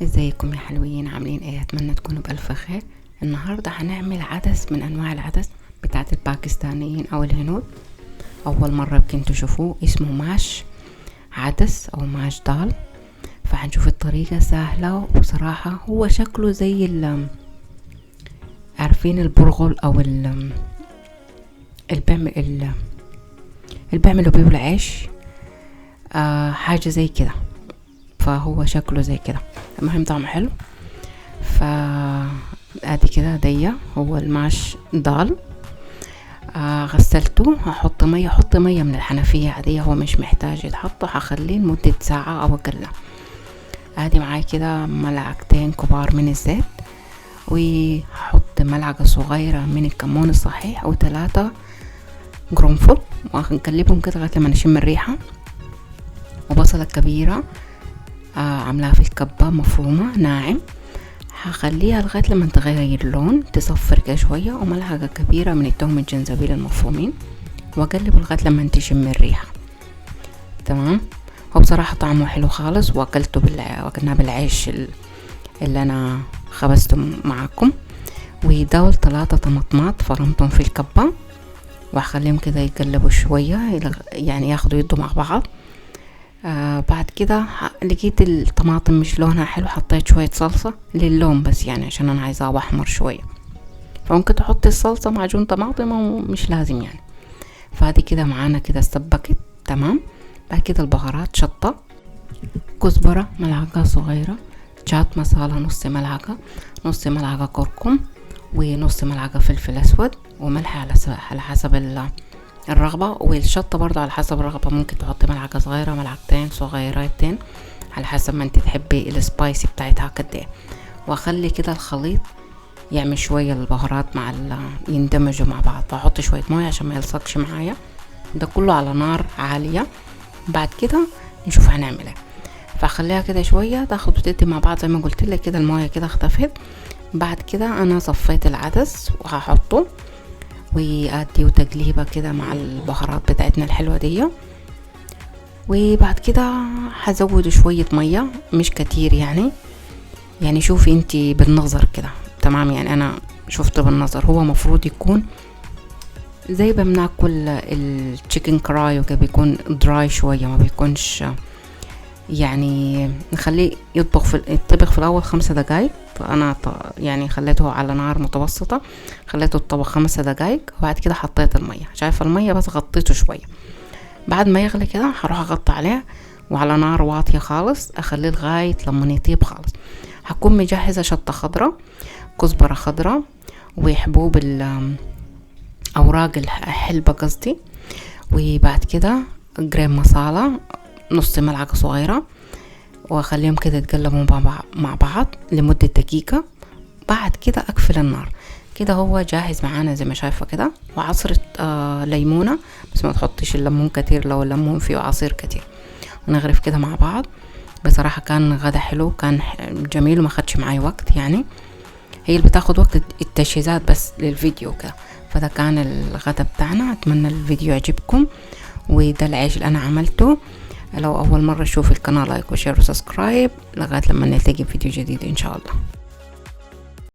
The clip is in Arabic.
ازيكم يا حلوين؟ عاملين ايه؟ اتمنى تكونوا بألف خير. النهاردة هنعمل عدس من انواع العدس بتاعت الباكستانيين او الهنود. اول مرة يمكن تشوفوه، اسمه ماش عدس او ماش دال. فهنشوف الطريقة سهلة، وصراحة هو شكله زي عارفين البرغل او اللي بيعملوا بيه العيش، حاجة زي كده. فهو شكله زي كده، المهم طعمه حلو. ادي كده هو الماش ضال. غسلته، هحط ميه، حط ميه من الحنفيه عاديه، هو مش محتاج يتحط. هخليه لمده ساعه او اقل. ادي معاي كده ملعقتين كبار من الزيت، وهحط ملعقه صغيره من الكمون الصحيح و3 قرنفل، وهنقلبهم كده لغايه لما نشم الريحه. وبصله كبيره عاملاها في الكبة مفرومة ناعم، هخليها لغاية لما تغير اللون، تصفر كده شوية. وملعقة كبيرة من التوم الجنزبيل المفرومين، واقلبه لغاية لما تشم الريحة. تمام. هو بصراحة طعمه حلو خالص، واكلناه بالعيش اللي انا خبزته معاكم. ودول 3 طماطمات فرمتهم في الكبة، وهخليهم كده يقلبوا شوية، يعني ياخدوا يدوا مع بعض. بعد كده لقيت الطماطم مش لونها حلو، حطيت شوية صلصة للون بس، يعني عشان انا عايزاه احمر شوية. فممكن تحطي الصلصة معجون طماطم، ومش لازم يعني. فادي كده معانا كده استبكت. تمام. بعد كده البهارات: شطة، كزبرة ملعقة صغيرة، شات مسالة نص ملعقة كركم، ونص ملعقة فلفل اسود، وملح على حسب الرغبة. والشطة برضو على حسب الرغبة، ممكن تحطي ملعقة صغيرة، ملعقتين صغيرتين، على حسب ما انت تحبي السبايسي بتاعتها قد ايه. واخلي كده الخليط يعمل شوية البهارات يندمجوا مع بعض. فاحط شوية موية عشان ما يلصقش معايا. ده كله على نار عالية. بعد كده نشوف هنعمل ايه. فاخليها كده شوية تاخد وتدي مع بعض، زي ما قلت لك كده الموية كده اختفت. بعد كده انا صفيت العدس وهحطه، واديه تقليبه كده مع البهارات بتاعتنا الحلوه دي. وبعد كده هزود شويه ميه، مش كتير يعني شوفي انتي بالنظر كده. تمام. يعني انا شفت بالنظر، هو مفروض يكون زي ما بناكل التشيكن كراي وكده، بيكون دراي شويه، ما بيكونش يعني. نخليه يطبخ في الاول 5 دقايق. فانا يعني خليته على نار متوسطة، خليته يطبخ 5 دقايق. وبعد كده حطيت المية، شايفة المية بس غطيته شوية. بعد ما يغلي كده هروح اغطي عليه، وعلى نار واطية خالص، اخليه لغاية لما يطيب خالص. هكون مجهزة شطة خضرة، كزبرة خضرة، وحبوب اوراق الحلبة قصدي. وبعد كده جريم مسالة نص ملعقة صغيرة، واخليهم كده يتقلبوا مع بعض لمدة دقيقة. بعد كده اقفل النار. كده هو جاهز معانا زي ما شايفة كده. وعصرة ليمونة، بس ما تحطيش الليمون كتير، لو الليمون فيه عصير كتير. ونغرف كده مع بعض. بصراحة كان غدا حلو، كان جميل، وما خدش معاي وقت يعني. هي اللي بتاخد وقت التجهيزات بس للفيديو كده. فده كان الغدا بتاعنا. اتمنى الفيديو يعجبكم. وده العيش اللي انا عملته. لو اول مرة تشوف القناة، لايك وشير وسبسكرايب، لغاية لما نلتقي في فيديو جديد ان شاء الله.